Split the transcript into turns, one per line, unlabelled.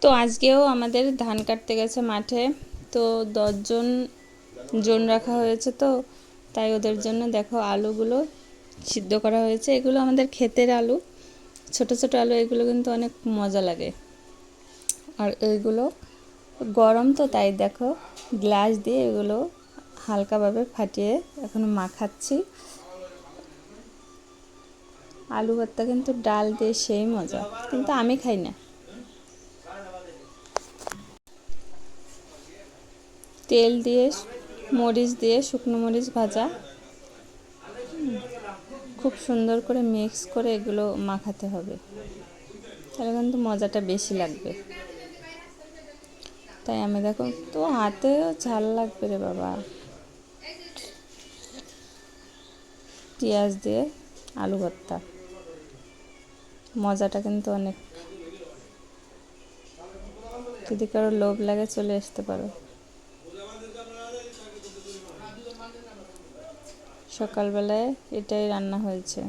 তো আজকেও আমাদের ধান কাটতে গেছে মাঠে। তো 10 জন জন রাখা হয়েছে, তো তাই ওদের জন্য দেখো আলুগুলো সিদ্ধ করা হয়েছে। এগুলো আমাদের ক্ষেতের আলু, ছোট ছোট আলু। এগুলো কিন্তু অনেক মজা লাগে। আর এইগুলো গরম, তো তাই দেখো গ্লাস দিয়ে এগুলো হালকাভাবে ফাটিয়ে এখন মাখাচ্ছি। আলু ভর্তা কিন্তু ডাল দিয়ে সেই মজা, কিন্তু আমি খাই না। তেল দিয়ে, মরিচ দিয়ে, শুকনো মরিচ ভাজা, খুব সুন্দর করে মিক্স করে এগুলো মাখাতে হবে, তাহলে কিন্তু মজাটা বেশি লাগবে। তাই আমি দেখো, তো হাতেও ঝাল লাগবে রে বাবা। পেঁয়াজ দিয়ে আলু ভর্তা, মজাটা কিন্তু অনেক। যদি কারো লোভ লাগে চলে আসতে পারো। সকালবেলায় এটাই রান্না হয়েছে।